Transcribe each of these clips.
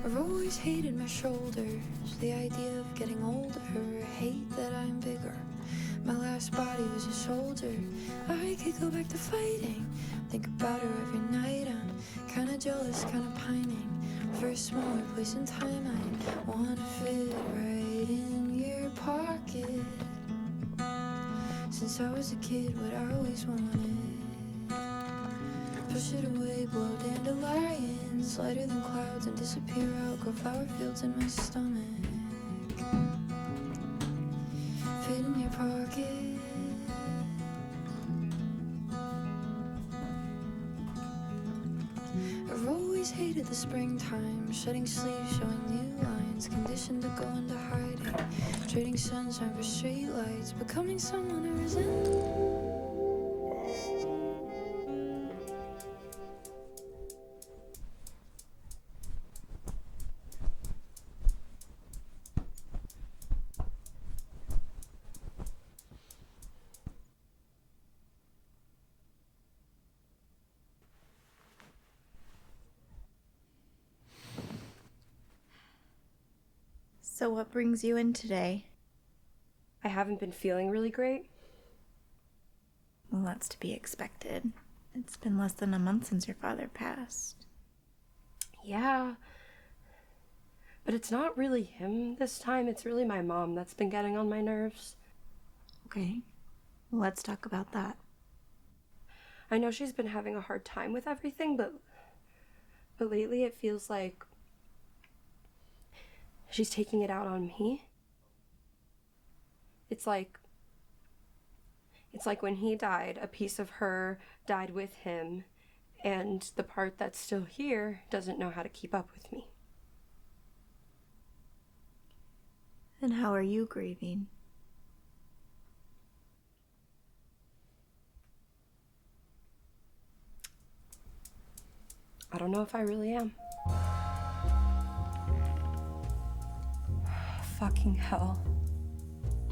I've always hated my shoulders, the idea of getting older. Hate that I'm bigger. My last body was a soldier. I could go back to fighting. Think about her every night. I'm kinda jealous, kinda pining. For a smaller place in time, I wanna fit right in your pocket. Since I was a kid, what I always wanted. Push it away, blow dandelions, lighter than clouds and disappear out. Grow flower fields in my stomach. Fit in your pocket. I've always hated the springtime, shedding sleeves, showing new lines, conditioned to go into hiding, trading sunshine for street lights, becoming someone I resent. So what brings you in today? I haven't been feeling really great. Well, that's to be expected. It's been less than a month since your father passed. Yeah. But it's not really him this time. It's really my mom that's been getting on my nerves. Okay. Well, let's talk about that. I know she's been having a hard time with everything, but lately it feels like she's taking it out on me. It's like when he died, a piece of her died with him, and the part that's still here doesn't know how to keep up with me. And how are you grieving? I don't know if I really am. Fucking hell.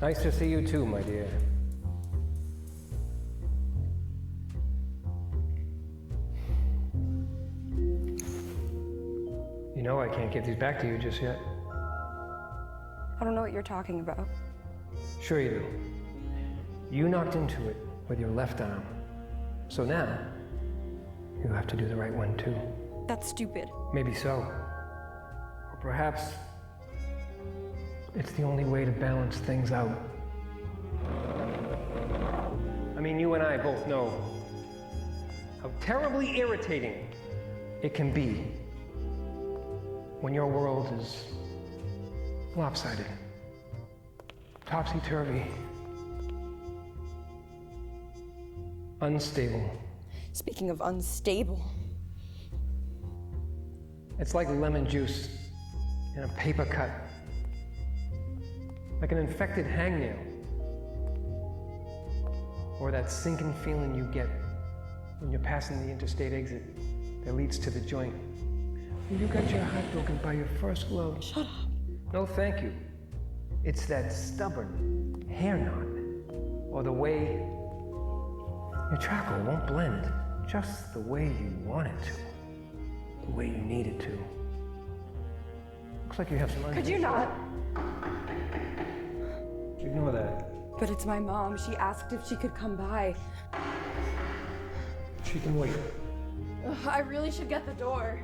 Nice to see you too, my dear. You know I can't give these back to you just yet. I don't know what you're talking about. Sure you do. You knocked into it with your left arm. So now, you have to do the right one too. That's stupid. Maybe so. Or perhaps it's the only way to balance things out. I mean, you and I both know how terribly irritating it can be when your world is lopsided, topsy-turvy, unstable. Speaking of unstable. It's like lemon juice in a paper cut. Like an infected hangnail. Or that sinking feeling you get when you're passing the interstate exit that leads to the joint. When you got your heart broken by your first love. Shut up. No, thank you. It's that stubborn hair knot. Or the way your charcoal won't blend just the way you want it to. The way you need it to. Looks like you have some... Could you not? Ignore that. But it's my mom. She asked if she could come by. She can wait. Ugh, I really should get the door.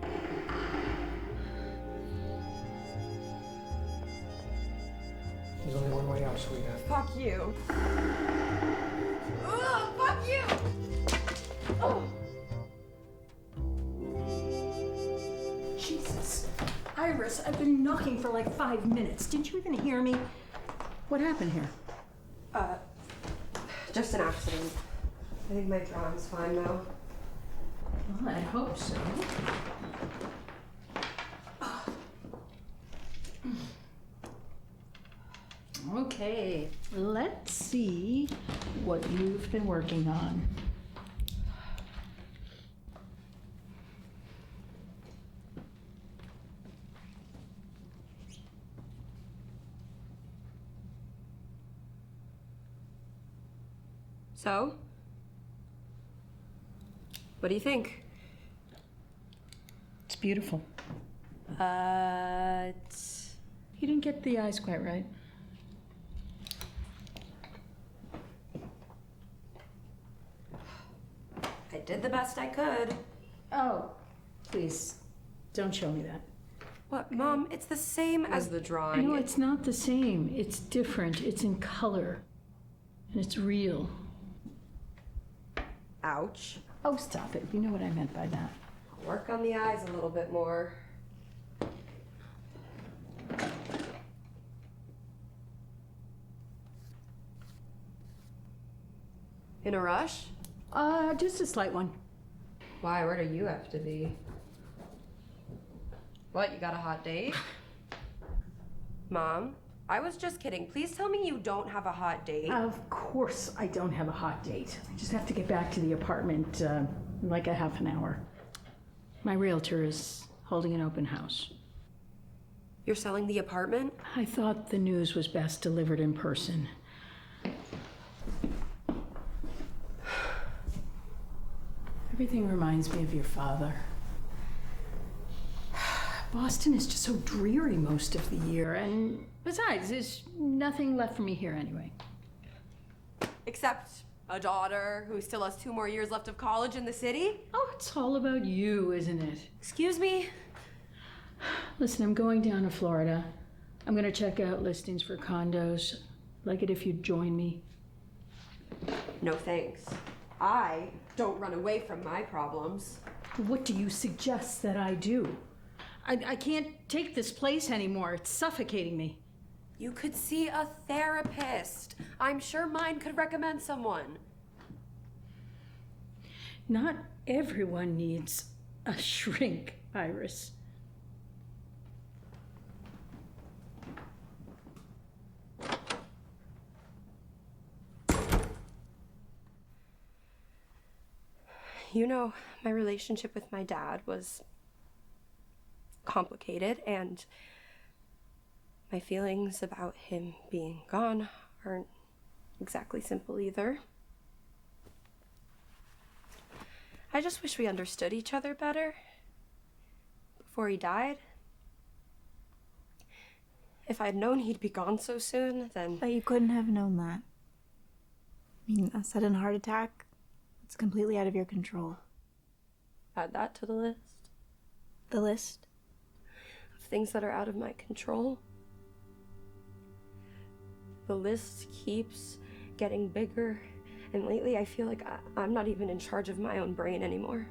There's only one way out, sweetheart. Fuck you. Ugh, fuck you! Oh. Jesus. Iris, I've been knocking for like 5 minutes. Didn't you even hear me? What happened here? Just an accident. I think my drawing's fine now. Well, I hope so. Okay, let's see what you've been working on. So? What do you think? It's beautiful. You didn't get the eyes quite right. I did the best I could. Oh, please, don't show me that. What, Mom? It's the same as the drawing. No, it's not the same. It's different. It's in color. And it's real. Ouch. Oh, stop it. You know what I meant by that. Work on the eyes a little bit more. In a rush? Just a slight one. Why? Where do you have to be? What, you got a hot date? Mom, I was just kidding. Please tell me you don't have a hot date. Of course I don't have a hot date. I just have to get back to the apartment in like a half an hour. My realtor is holding an open house. You're selling the apartment? I thought the news was best delivered in person. Everything reminds me of your father. Boston is just so dreary most of the year, and besides, there's nothing left for me here anyway. Except a daughter who still has 2 more years left of college in the city? Oh, it's all about you, isn't it? Excuse me? Listen, I'm going down to Florida. I'm gonna check out listings for condos. Like it if you'd join me. No thanks. I don't run away from my problems. What do you suggest that I do? I can't take this place anymore. It's suffocating me. You could see a therapist. I'm sure mine could recommend someone. Not everyone needs a shrink, Iris. You know, my relationship with my dad was complicated, and my feelings about him being gone aren't exactly simple either. I just wish we understood each other better before he died. If I'd known he'd be gone so soon, then... But you couldn't have known that. I mean, a sudden heart attack, it's completely out of your control. Add that to the list. The list? Of things that are out of my control. The list keeps getting bigger, and lately I feel like I'm not even in charge of my own brain anymore.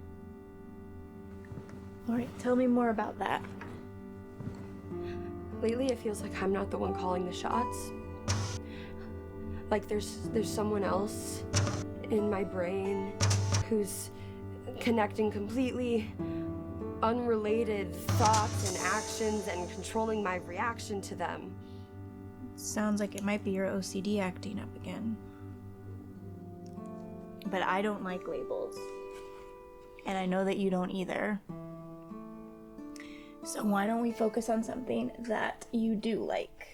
All right, tell me more about that. Lately it feels like I'm not the one calling the shots. Like there's someone else in my brain who's connecting completely unrelated thoughts and actions and controlling my reaction to them. Sounds like it might be your OCD acting up again. But I don't like labels. And I know that you don't either. So why don't we focus on something that you do like?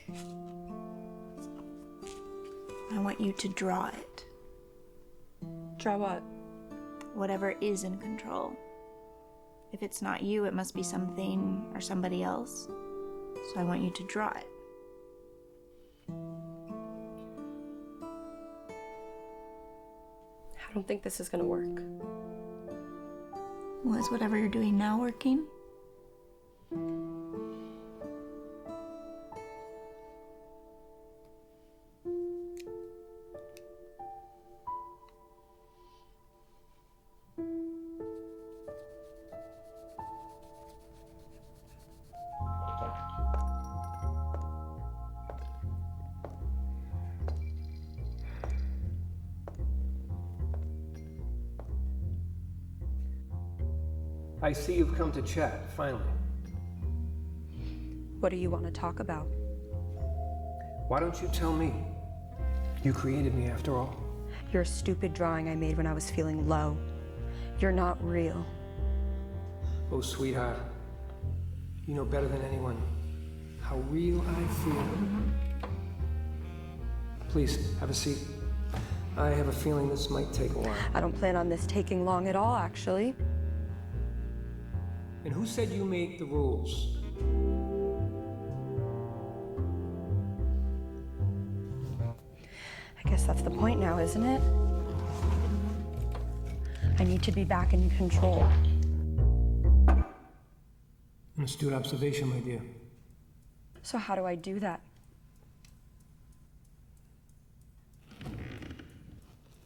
I want you to draw it. Draw what? Whatever is in control. If it's not you, it must be something or somebody else. So I want you to draw it. I don't think this is gonna work. Well, is whatever you're doing now working? I see you've come to chat, finally. What do you want to talk about? Why don't you tell me? You created me after all. Your stupid drawing I made when I was feeling low. You're not real. Oh, sweetheart. You know better than anyone how real I feel. Please, have a seat. I have a feeling this might take a while. I don't plan on this taking long at all, actually. And who said you make the rules? I guess that's the point now, isn't it? I need to be back in control. An astute observation, my dear. So how do I do that?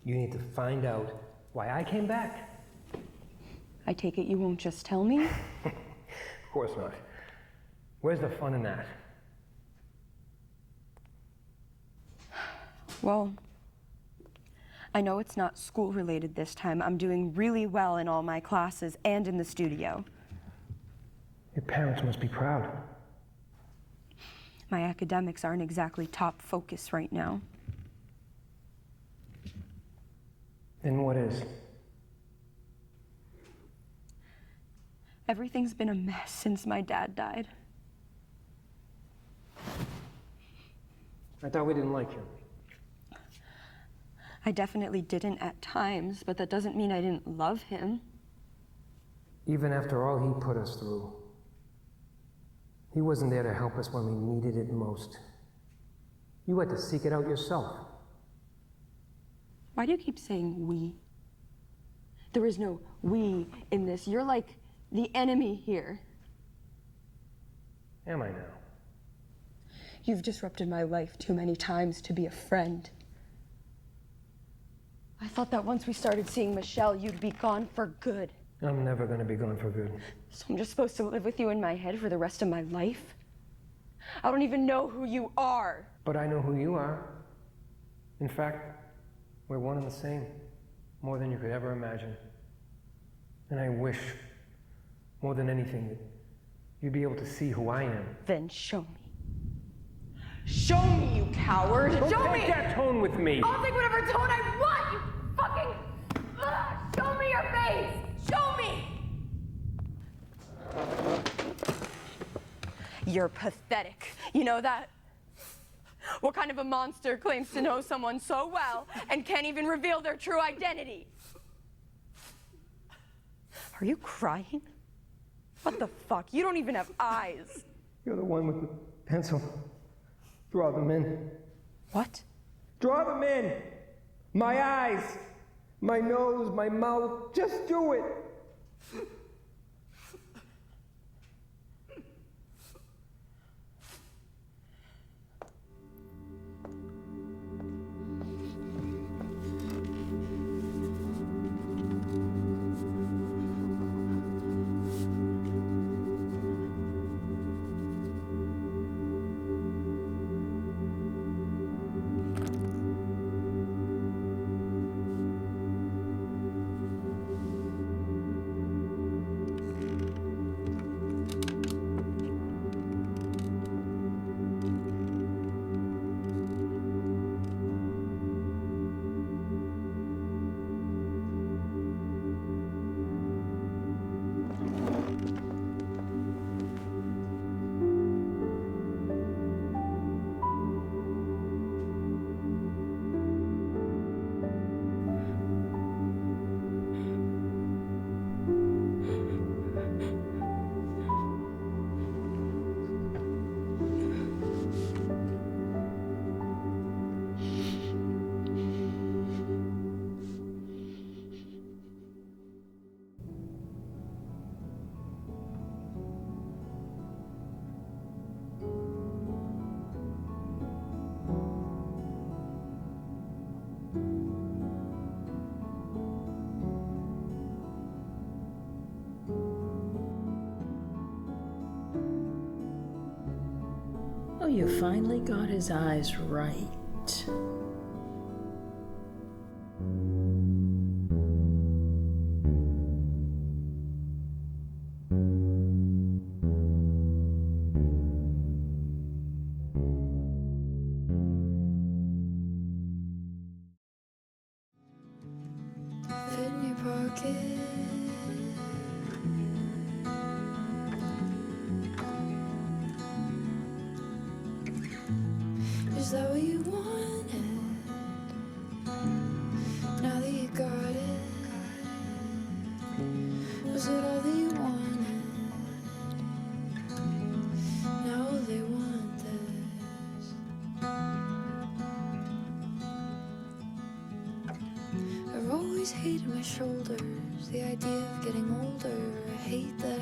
You need to find out why I came back. I take it you won't just tell me? Of course not. Where's the fun in that? Well, I know it's not school-related this time. I'm doing really well in all my classes and in the studio. Your parents must be proud. My academics aren't exactly top focus right now. Then what is? Everything's been a mess since my dad died. I thought we didn't like you. I definitely didn't at times, but that doesn't mean I didn't love him. Even after all he put us through, he wasn't there to help us when we needed it most. You had to seek it out yourself. Why do you keep saying we? There is no we in this. You're like the enemy here. Am I now? You've disrupted my life too many times to be a friend. I thought that once we started seeing Michelle, you'd be gone for good. I'm never gonna be gone for good. So I'm just supposed to live with you in my head for the rest of my life? I don't even know who you are. But I know who you are. In fact, we're one and the same, more than you could ever imagine. And I wish, more than anything, that you'd be able to see who I am. Then show me. Show me, you coward! Don't Show take me! that tone with me! I'll take whatever tone I want, you fucking... Show me your face! Show me! You're pathetic. You know that? What kind of a monster claims to know someone so well and can't even reveal their true identity? Are you crying? What the fuck? You don't even have eyes. You're the one with the pencil. Draw them in. What? Draw them in! My eyes! My nose, my mouth. Just do it! Oh, you finally got his eyes right. Fit in your pocket. Is that what you wanted? Now that you got it, was it all that you wanted? Now they want this. always hated my shoulders, the idea of getting older. I hate that